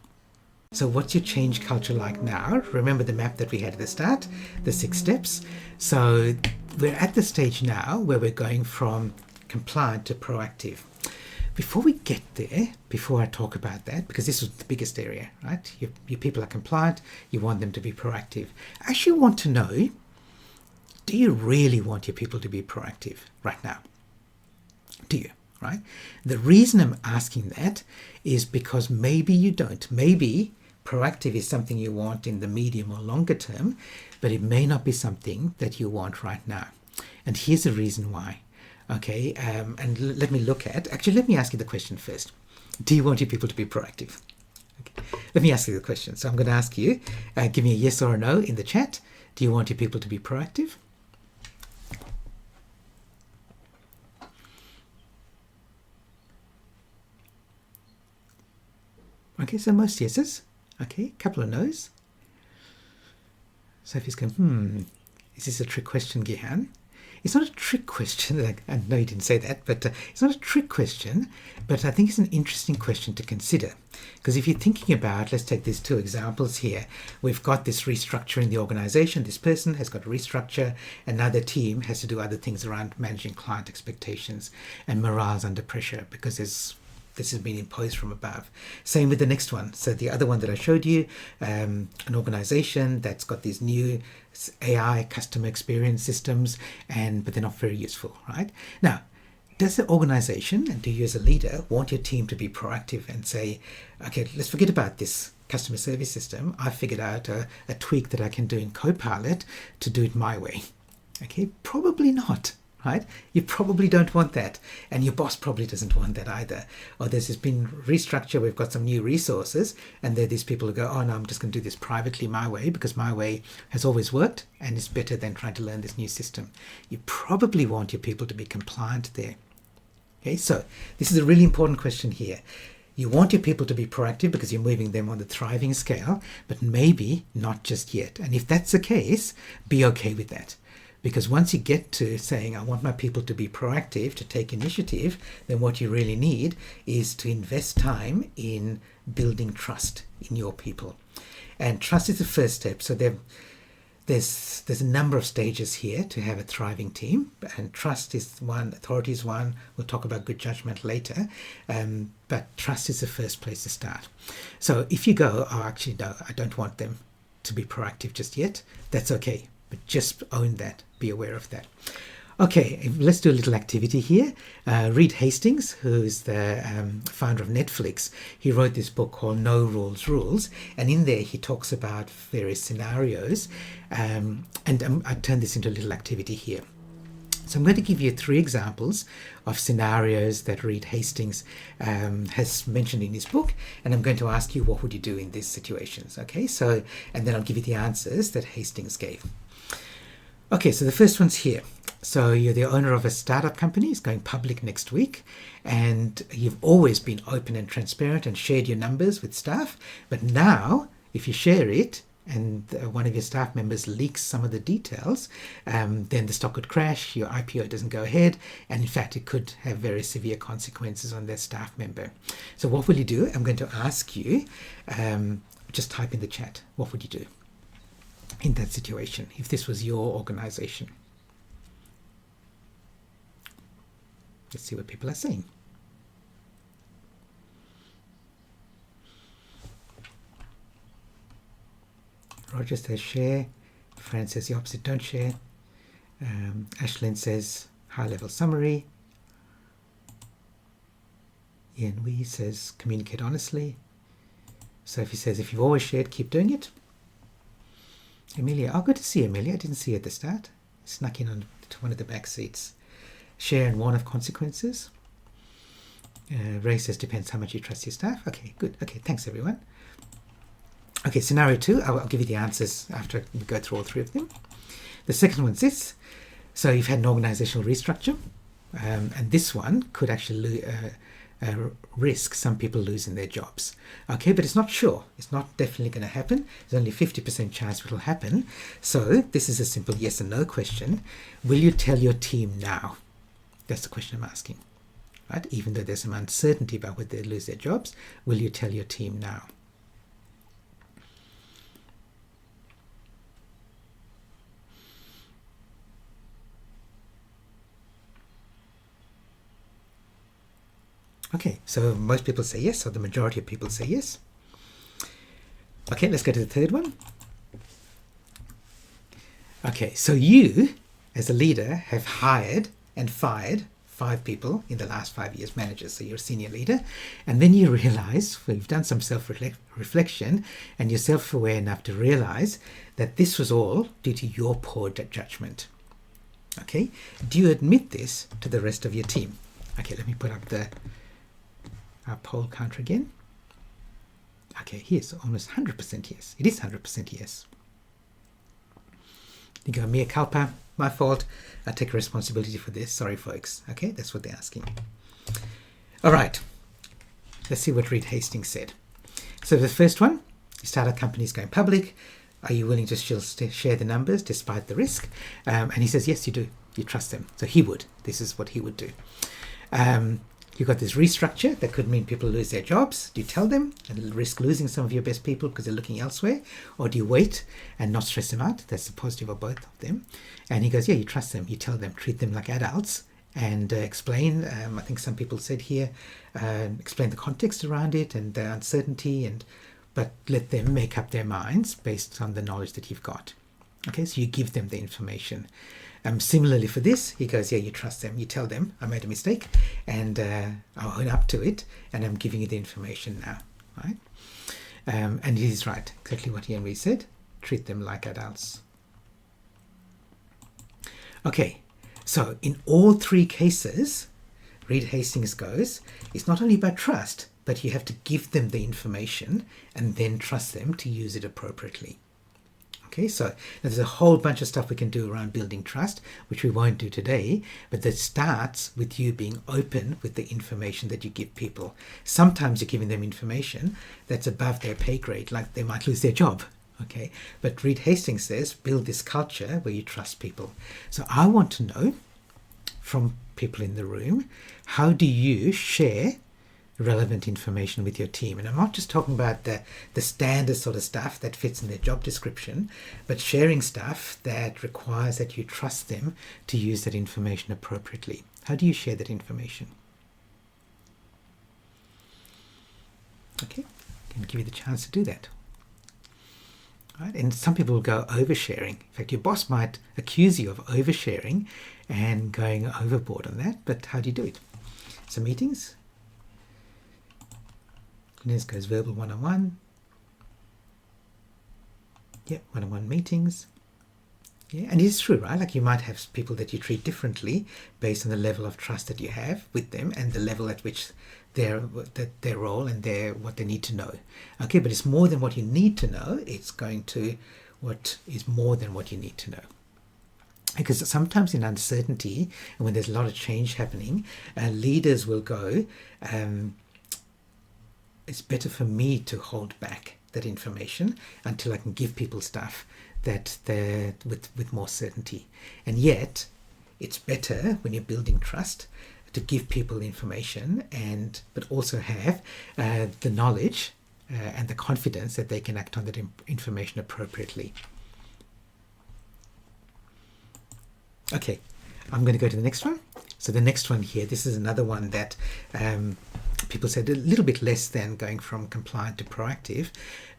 So what's your change culture like now? Remember the map that we had at the start, the 6 steps. So we're at the stage now where we're going from compliant to proactive. Before we get there, before I talk about that, because this was the biggest area, right? Your people are compliant, you want them to be proactive. I actually want to know, do you really want your people to be proactive right now? Do you? Right? The reason I'm asking that is because maybe you don't. Maybe proactive is something you want in the medium or longer term, but it may not be something that you want right now. And here's the reason why. Okay, and let me ask you the question first. Do you want your people to be proactive? Okay. Let me ask you the question. So I'm going to ask you, give me a yes or a no in the chat. Do you want your people to be proactive? Okay, so most yeses. Okay, a couple of no's. Sophie's going, is this a trick question, Gihan? It's not a trick question. I know you didn't say that, but it's not a trick question, but I think it's an interesting question to consider. Because if you're thinking about, let's take these 2 examples here. We've got this restructure in the organization. This person has got a restructure, and now their team has to do other things around managing client expectations, and morale's under pressure because this has been imposed from above. Same with the next one. So the other one that I showed you, an organization that's got these new AI customer experience systems, but they're not very useful, right? Now, does the organization, and do you as a leader, want your team to be proactive and say, okay, let's forget about this customer service system. I figured out a tweak that I can do in Copilot to do it my way. Okay, probably not. Right? You probably don't want that, and your boss probably doesn't want that either. Or there's been restructure, we've got some new resources, and there are these people who go, oh no, I'm just going to do this privately my way because my way has always worked and is better than trying to learn this new system. You probably want your people to be compliant there. Okay, so this is a really important question here. You want your people to be proactive because you're moving them on the thriving scale, but maybe not just yet. And if that's the case, be okay with that. Because once you get to saying, I want my people to be proactive, to take initiative, then what you really need is to invest time in building trust in your people. And trust is the first step. So there's a number of stages here to have a thriving team, and trust is one, authority is one. We'll talk about good judgment later, but trust is the first place to start. So if you go, oh, actually no, I don't want them to be proactive just yet, that's okay, but just own that, be aware of that. Okay, let's do a little activity here. Reed Hastings, who's the founder of Netflix, he wrote this book called No Rules Rules, and in there he talks about various scenarios, and I turned this into a little activity here. So I'm going to give you 3 examples of scenarios that Reed Hastings has mentioned in his book, and I'm going to ask you what would you do in these situations, okay? So, and then I'll give you the answers that Hastings gave. Okay, so the first one's here. So you're the owner of a startup company, it's going public next week, and you've always been open and transparent and shared your numbers with staff, but now if you share it and one of your staff members leaks some of the details, then the stock could crash, your IPO doesn't go ahead, and in fact it could have very severe consequences on their staff member. So what will you do? I'm going to ask you, just type in the chat, what would you do in that situation if this was your organization? Let's see what people are saying. Roger says share. Fran says the opposite, don't share. Ashlyn says high-level summary. Ian Wee says communicate honestly. Sophie says if you've always shared, keep doing it. Amelia, oh, good to see Amelia. I didn't see her at the start. Snuck in on one of the back seats. Share and warn of consequences. Ray says depends how much you trust your staff. Okay, good. Okay, thanks everyone. Okay, scenario 2, I'll give you the answers after we go through all 3 of them. The second one's this. So you've had an organizational restructure, and this one could actually risk some people losing their jobs. Okay, but it's not sure. It's not definitely going to happen. There's only 50% chance it will happen. So this is a simple yes and no question. Will you tell your team now? That's the question I'm asking, right? Even though there's some uncertainty about whether they lose their jobs, will you tell your team now? Okay, so most people say yes, or the majority of people say yes. Okay, let's go to the third one. Okay, so you, as a leader, have hired and fired 5 people in the last 5 years, managers, so you're a senior leader, and then you realize, well, you've done some self-reflection, and you're self-aware enough to realize that this was all due to your poor judgment. Okay, do you admit this to the rest of your team? Okay, let me put up our poll counter again. Okay, here's almost 100% yes. It is 100% yes. You go, mea culpa, my fault. I take responsibility for this. Sorry, folks. Okay, that's what they're asking. All right, let's see what Reed Hastings said. So the first one, you start a company is going public. Are you willing to share the numbers despite the risk? And he says, yes, you do. You trust them. So he would. This is what he would do. You've got this restructure that could mean people lose their jobs. Do you tell them and risk losing some of your best people because they're looking elsewhere? Or do you wait and not stress them out? That's the positive of both of them. And he goes, yeah, you trust them. You tell them, treat them like adults and explain. I think some people said here, explain the context around it and the uncertainty, but let them make up their minds based on the knowledge that you've got. Okay, so you give them the information. Similarly for this, he goes, yeah, you trust them. You tell them, I made a mistake, and I'll own up to it, and I'm giving you the information now, right? And he's right, exactly what Henry said. Treat them like adults. Okay, so in all 3 cases, Reed Hastings goes, it's not only about trust, but you have to give them the information and then trust them to use it appropriately. Okay, so there's a whole bunch of stuff we can do around building trust, which we won't do today, but that starts with you being open with the information that you give people. Sometimes you're giving them information that's above their pay grade, like they might lose their job. Okay, but Reed Hastings says, build this culture where you trust people. So I want to know from people in the room, how do you share relevant information with your team. And I'm not just talking about the standard sort of stuff that fits in their job description, but sharing stuff that requires that you trust them to use that information appropriately. How do you share that information? Okay, I'm going to give you the chance to do that. Right? And some people will go oversharing. In fact, your boss might accuse you of oversharing and going overboard on that, but how do you do it? So meetings. This goes verbal one-on-one. Yep, one-on-one meetings. Yeah, and it's true, right? Like you might have people that you treat differently based on the level of trust that you have with them and the level at which their role and what they need to know. Okay, but it's more than what you need to know. It's going to what is more than what you need to know. Because sometimes in uncertainty and when there's a lot of change happening, leaders will go, it's better for me to hold back that information until I can give people stuff that they're with more certainty. And yet it's better when you're building trust to give people information but also have the knowledge and the confidence that they can act on that information appropriately. Okay, I'm going to go to the next one. So the next one here, this is another one that people said a little bit less than going from compliant to proactive,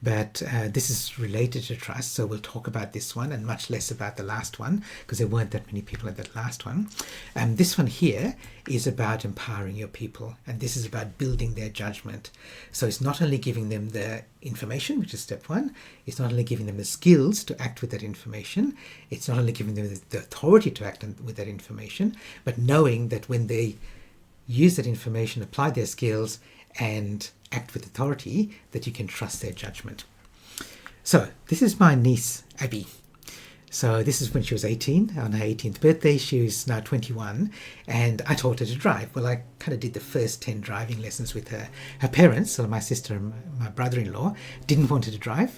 but this is related to trust, so we'll talk about this one and much less about the last one because there weren't that many people at that last one. This one here is about empowering your people, and this is about building their judgment. So it's not only giving them the information, which is step one, it's not only giving them the skills to act with that information, it's not only giving them the authority to act with that information, but knowing that when they use that information, apply their skills and act with authority, that you can trust their judgment. So this is my niece, Abby. So this is when she was 18, on her 18th birthday. She was now 21, and I taught her to drive. Well, I kind of did the first 10 driving lessons with her. Her parents, so my sister and my brother-in-law, didn't want her to drive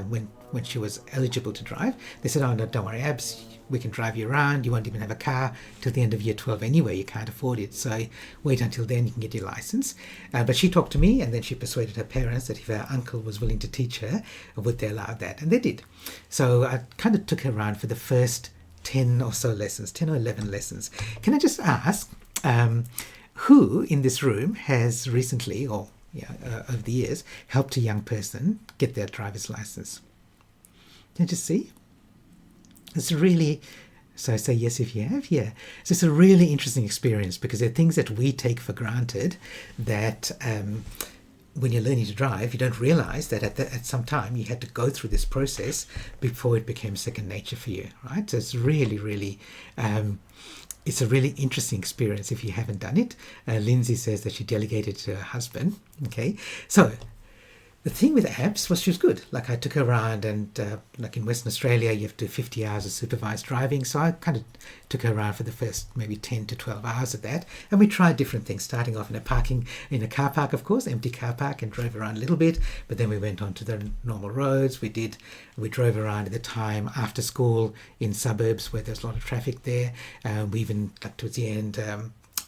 when she was eligible to drive. They said, oh, no, don't worry, Abs, we can drive you around. You won't even have a car till the end of year 12 anyway. You can't afford it. So wait until then, you can get your license. But she talked to me, and then she persuaded her parents that if her uncle was willing to teach her, would they allow that? And they did. So I kind of took her around for the first 10 or so lessons, 10 or 11 lessons. Can I just ask, who in this room has recently, or over the years, helped a young person get their driver's license? Can you just see? It's really, so say yes if you have, yeah. So it's a really interesting experience because there are things that we take for granted that when you're learning to drive, you don't realize that at some time you had to go through this process before it became second nature for you, right? So it's really, it's a really interesting experience if you haven't done it. Lindsay says that she delegated to her husband, okay? So the thing with Abs was she was good. Like I took her around and like in Western Australia, you have to do 50 hours of supervised driving. So I kind of took her around for the first maybe 10 to 12 hours of that. And we tried different things, starting off in a car park, of course, empty car park, and drove around a little bit. But then we went on to the normal roads. We drove around at the time after school in suburbs where there's a lot of traffic there. We even, like towards the end,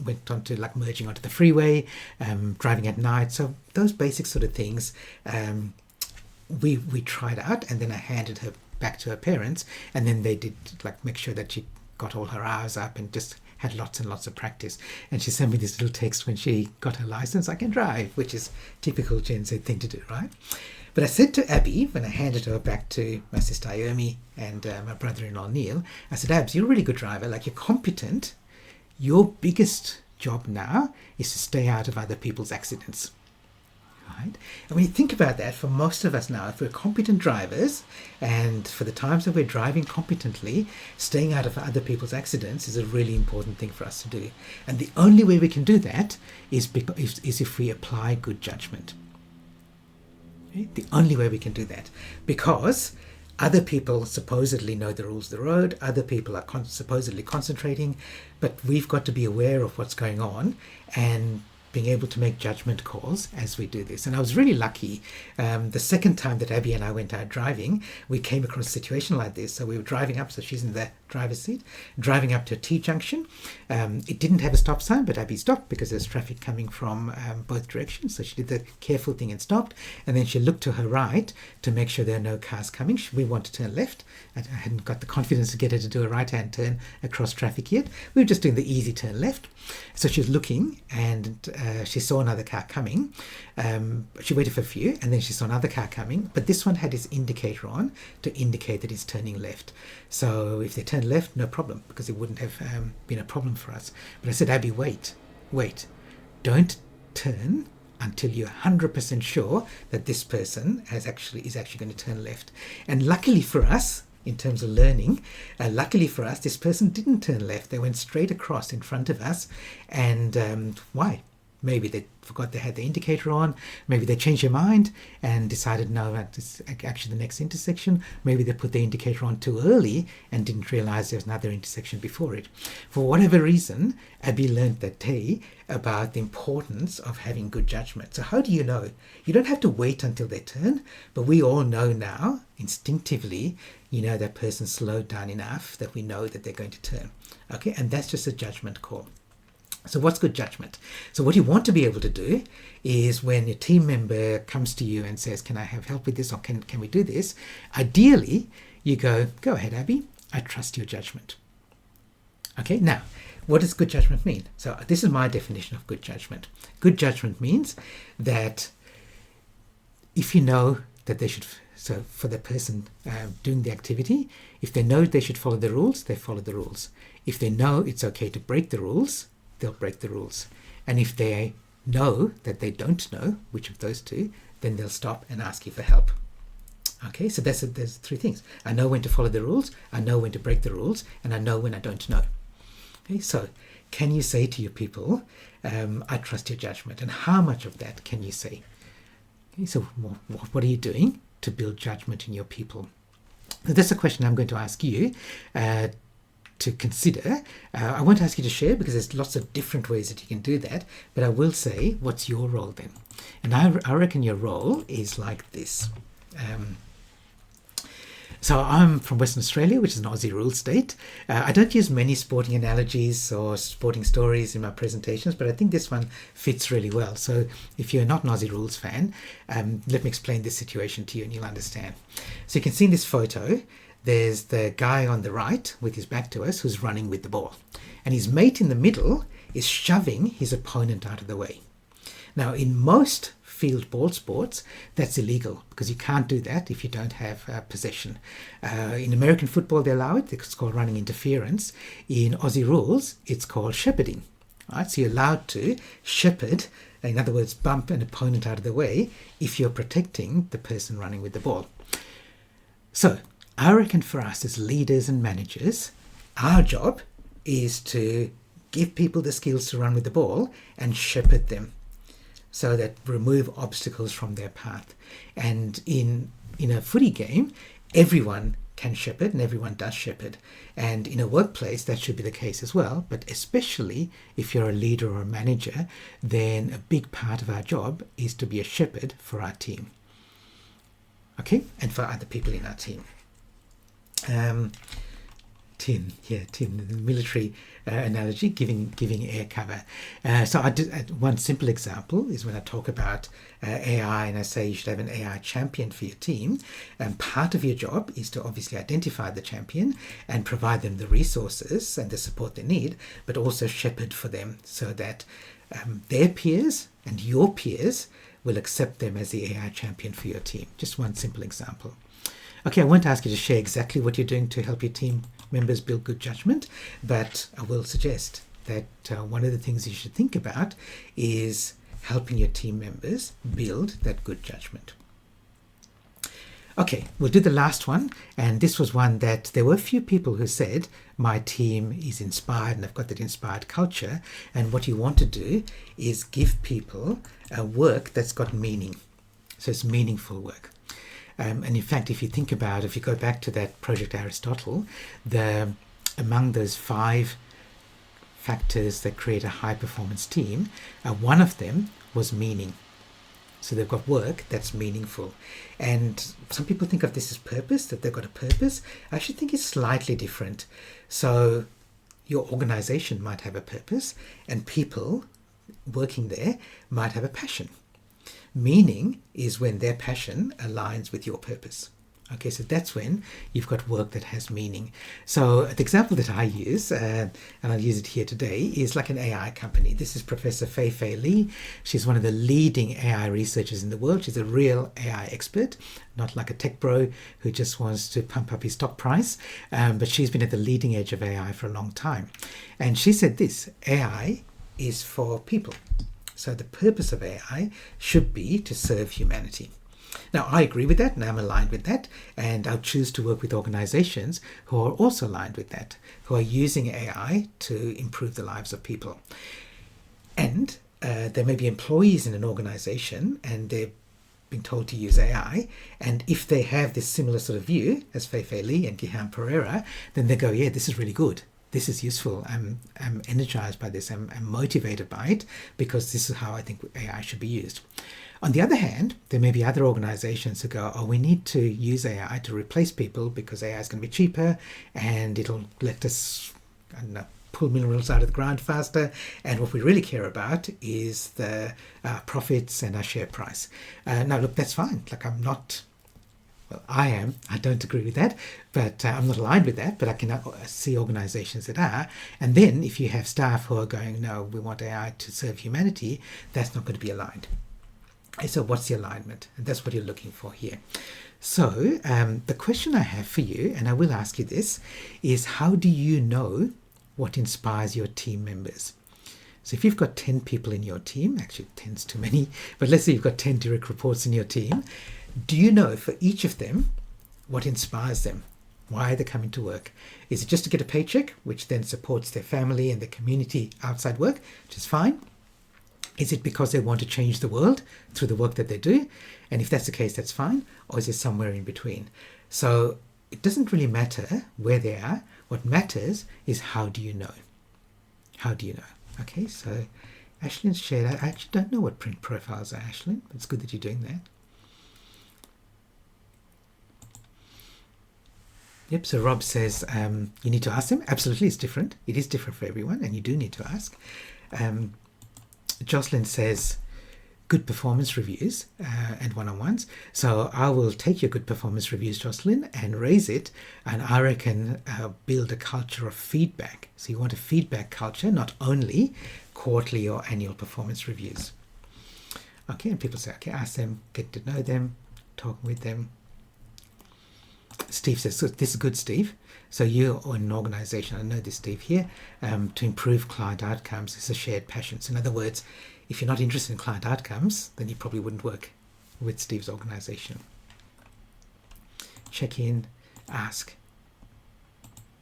went on to like merging onto the freeway, driving at night. So those basic sort of things we tried out, and then I handed her back to her parents, and then they did like make sure that she got all her hours up and just had lots and lots of practice. And she sent me this little text when she got her license, I can drive, which is typical Gen Z thing to do, right? But I said to Abby, when I handed her back to my sister Iomi and my brother-in-law Neil, I said, Abs, you're a really good driver, like you're competent. Your biggest job now is to stay out of other people's accidents, right? And when you think about that, for most of us now, if we're competent drivers, and for the times that we're driving competently, staying out of other people's accidents is a really important thing for us to do. And the only way we can do that is if we apply good judgment. Okay? The only way we can do that, because other people supposedly know the rules of the road. Other people are supposedly concentrating, but we've got to be aware of what's going on and being able to make judgment calls as we do this. And I was really lucky. The second time that Abby and I went out driving, we came across a situation like this. So we were driving up, so she's in the driver's seat, driving up to a T-junction. It didn't have a stop sign, but Abby stopped because there's traffic coming from both directions. So she did the careful thing and stopped. And then she looked to her right to make sure there are no cars coming. We wanted to turn left. I hadn't got the confidence to get her to do a right-hand turn across traffic yet. We were just doing the easy turn left. So she was looking, and she saw another car coming. She waited for a few, and then she saw another car coming, but this one had its indicator on to indicate that it's turning left. So if they turned left, no problem, because it wouldn't have been a problem for us. But I said, Abby, wait, don't turn until you're 100% sure that this person is actually going to turn left. And luckily for us, in terms of learning, luckily for us, this person didn't turn left. They went straight across in front of us. And why? Maybe they forgot they had the indicator on. Maybe they changed their mind and decided, no, it's actually the next intersection. Maybe they put the indicator on too early and didn't realize there was another intersection before it. For whatever reason, Abby learned that day about the importance of having good judgment. So how do you know? You don't have to wait until they turn, but we all know now, instinctively, that person slowed down enough that we know that they're going to turn. Okay, and that's just a judgment call. So what's good judgment? So what you want to be able to do is when your team member comes to you and says, can I have help with this, or can we do this? Ideally, you go ahead, Abby, I trust your judgment. Okay, now, what does good judgment mean? So this is my definition of good judgment. Good judgment means that if you know that they should, so for the person doing the activity, if they know they should follow the rules, they follow the rules. If they know it's okay to break the rules, they'll break the rules. And if they know that they don't know which of those two, then they'll stop and ask you for help. Okay, so there's three things. I know when to follow the rules, I know when to break the rules, and I know when I don't know. Okay, so can you say to your people, I trust your judgment? And how much of that can you say? Okay, so what are you doing to build judgment in your people? So that's a question I'm going to ask you to consider. I won't ask you to share because there's lots of different ways that you can do that, but I will say, what's your role then? And I reckon your role is like this. So I'm from Western Australia, which is an Aussie rules state. I don't use many sporting analogies or sporting stories in my presentations, but I think this one fits really well. So if you're not an Aussie rules fan, let me explain this situation to you and you'll understand. So you can see in this photo, there's the guy on the right with his back to us who's running with the ball. And his mate in the middle is shoving his opponent out of the way. Now, in most field ball sports, that's illegal because you can't do that if you don't have possession. In American football, they allow it. It's called running interference. In Aussie rules, it's called shepherding. Right? So you're allowed to shepherd, in other words, bump an opponent out of the way if you're protecting the person running with the ball. So I reckon for us as leaders and managers, our job is to give people the skills to run with the ball and shepherd them, so that remove obstacles from their path. And in a footy game, everyone can shepherd and everyone does shepherd. And in a workplace, that should be the case as well. But especially if you're a leader or a manager, then a big part of our job is to be a shepherd for our team. Okay? And for other people in our team. Tin, the military analogy, giving air cover. So I did one simple example is when I talk about AI and I say you should have an AI champion for your team. And part of your job is to obviously identify the champion and provide them the resources and the support they need, but also shepherd for them so that their peers and your peers will accept them as the AI champion for your team. Just one simple example. Okay, I won't ask you to share exactly what you're doing to help your team members build good judgment, but I will suggest that one of the things you should think about is helping your team members build that good judgment. Okay, we'll do the last one, and this was one that there were a few people who said, my team is inspired and I've got that inspired culture, and what you want to do is give people a work that's got meaning. So it's meaningful work. And in fact, if you think about, if you go back to that Project Aristotle, among those five factors that create a high performance team. One of them was meaning. So they've got work that's meaningful. And some people think of this as purpose, that they've got a purpose. I actually think it's slightly different. So your organization might have a purpose, and people working there might have a passion. Meaning is when their passion aligns with your purpose. Okay, so that's when you've got work that has meaning. So the example that I use, and I'll use it here today, is like an AI company. This is Professor Fei Li. She's one of the leading AI researchers in the world. She's a real AI expert, not like a tech bro who just wants to pump up his stock price. But she's been at the leading edge of AI for a long time. And she said this: AI is for people. So the purpose of AI should be to serve humanity. Now, I agree with that, and I'm aligned with that, and I'll choose to work with organizations who are also aligned with that, who are using AI to improve the lives of people. And there may be employees in an organization, and they're being told to use AI, and if they have this similar sort of view as Fei Li and Gihan Perera, then they go, yeah, this is really good. This is useful. I'm energized by this. I'm motivated by it, because this is how I think AI should be used. On the other hand, there may be other organizations who go, oh, we need to use AI to replace people because AI is going to be cheaper and it'll let us, I don't know, pull minerals out of the ground faster. And what we really care about is the profits and our share price. Now, look, that's fine. Like, I'm not, well, I am. I don't agree with that, but I'm not aligned with that. But I can see organizations that are. And then if you have staff who are going, no, we want AI to serve humanity, that's not going to be aligned. So what's the alignment? And that's what you're looking for here. So the question I have for you, and I will ask you this, is how do you know what inspires your team members? So if you've got 10 people in your team, actually 10's too many, but let's say you've got 10 direct reports in your team, do you know for each of them what inspires them? Why are they coming to work? Is it just to get a paycheck, which then supports their family and their community outside work, which is fine? Is it because they want to change the world through the work that they do? And if that's the case, that's fine. Or is it somewhere in between? So it doesn't really matter where they are. What matters is how do you know? How do you know? Okay, so Ashlyn shared, I actually don't know what print profiles are, Ashlyn. It's good that you're doing that. Yep, so Rob says you need to ask them. Absolutely, it's different. It is different for everyone, and you do need to ask. Jocelyn says good performance reviews and one-on-ones. So I will take your good performance reviews, Jocelyn, and raise it. And I reckon build a culture of feedback. So you want a feedback culture, not only quarterly or annual performance reviews. Okay, and people say, okay, ask them, get to know them, talk with them. Steve says, so this is good, Steve. So you're in an organization, I know this, Steve, here, to improve client outcomes is a shared passion. So in other words, if you're not interested in client outcomes, then you probably wouldn't work with Steve's organization. Check in, ask.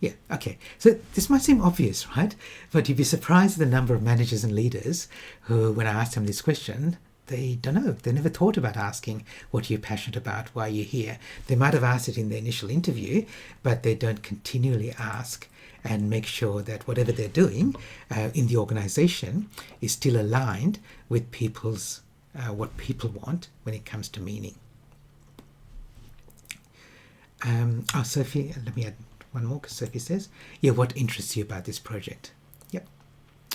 Yeah, okay. So this might seem obvious, right? But you'd be surprised at the number of managers and leaders who, when I ask them this question, they don't know. They never thought about asking what you're passionate about, why you're here. They might have asked it in the initial interview, but they don't continually ask and make sure that whatever they're doing in the organization is still aligned with people's what people want when it comes to meaning. Sophie, let me add one more, because Sophie says, yeah, what interests you about this project? Yep.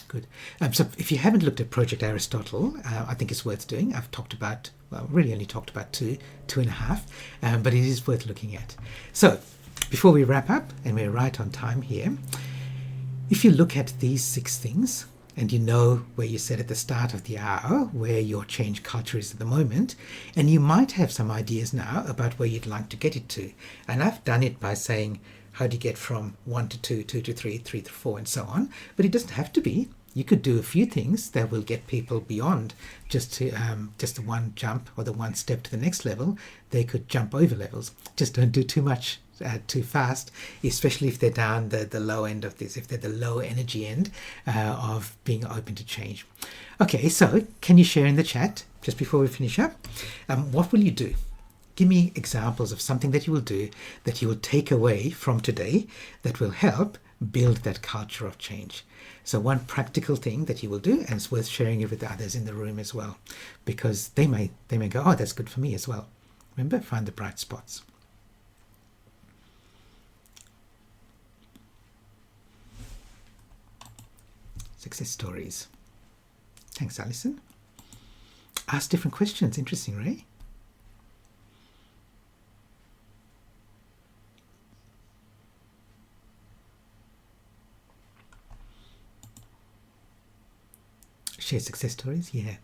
Good. So if you haven't looked at Project Aristotle, I think it's worth doing. I've talked about, well, really only talked about two and a half, but it is worth looking at. So before we wrap up, and we're right on time here, if you look at these 6 things, and you know where you said at the start of the hour, where your change culture is at the moment, and you might have some ideas now about where you'd like to get it to. And I've done it by saying, how do you get from 1 to 2, 2 to 3, 3 to 4, and so on. But it doesn't have to be. You could do a few things that will get people beyond just the one jump or the one step to the next level. They could jump over levels. Just don't do too much too fast, especially if they're down the low end of this, if they're the low energy end of being open to change. Okay, so can you share in the chat, just before we finish up, what will you do? Give me examples of something that you will do, that you will take away from today, that will help build that culture of change. So one practical thing that you will do, and it's worth sharing it with the others in the room as well, because they may go, oh, that's good for me as well. Remember, find the bright spots. Success stories. Thanks, Alison. Ask different questions. Interesting, Ray. Share success stories, yeah.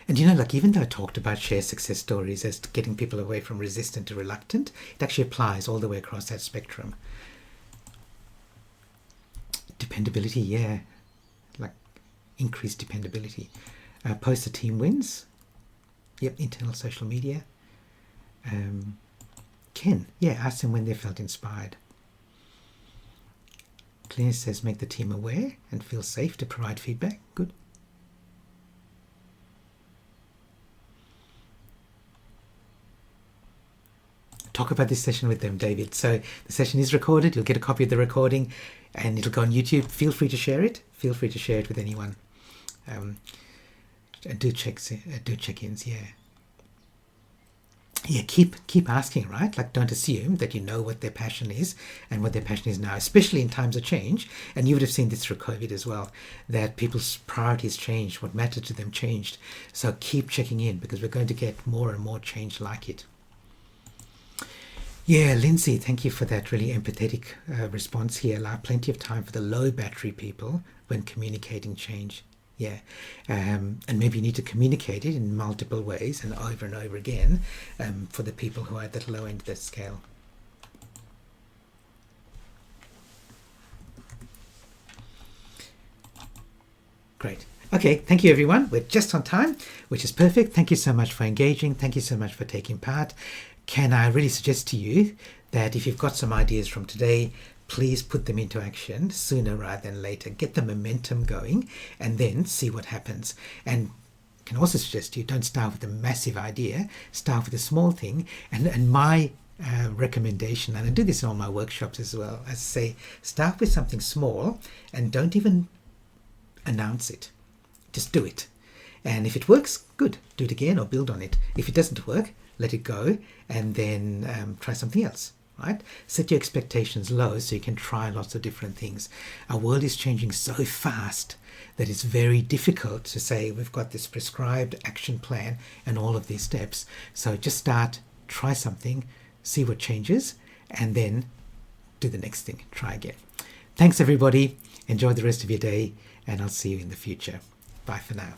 And you know, like, even though I talked about share success stories as getting people away from resistant to reluctant, it actually applies all the way across that spectrum. Dependability, yeah. Like, increased dependability. Post the team wins. Yep, internal social media. Ken, yeah, ask them when they felt inspired. Clear says make the team aware and feel safe to provide feedback. Good. Talk about this session with them, David. So the session is recorded. You'll get a copy of the recording and it'll go on YouTube. Feel free to share it. Feel free to share it with anyone. Do check-ins, yeah. Yeah, keep asking, right? Like, don't assume that you know what their passion is and what their passion is now, especially in times of change. And you would have seen this through COVID as well, that people's priorities changed, what mattered to them changed. So keep checking in, because we're going to get more and more change like it. Yeah, Lindsay, thank you for that really empathetic response here. Allow plenty of time for the low battery people when communicating change. Yeah, and maybe you need to communicate it in multiple ways and over again for the people who are at that low end of that scale. Great. Okay, thank you everyone. We're just on time, which is perfect. Thank you so much for engaging. Thank you so much for taking part. Can I really suggest to you that if you've got some ideas from today, please put them into action sooner rather than later. Get the momentum going and then see what happens. And can also suggest to you, don't start with a massive idea, start with a small thing. And my recommendation, and I do this in all my workshops as well, I say start with something small and don't even announce it. Just do it. And if it works, good, do it again or build on it. If it doesn't work, let it go and then try something else. Right? Set your expectations low so you can try lots of different things. Our world is changing so fast that it's very difficult to say we've got this prescribed action plan and all of these steps. So just start, try something, see what changes, and then do the next thing. Try again. Thanks everybody. Enjoy the rest of your day, and I'll see you in the future. Bye for now.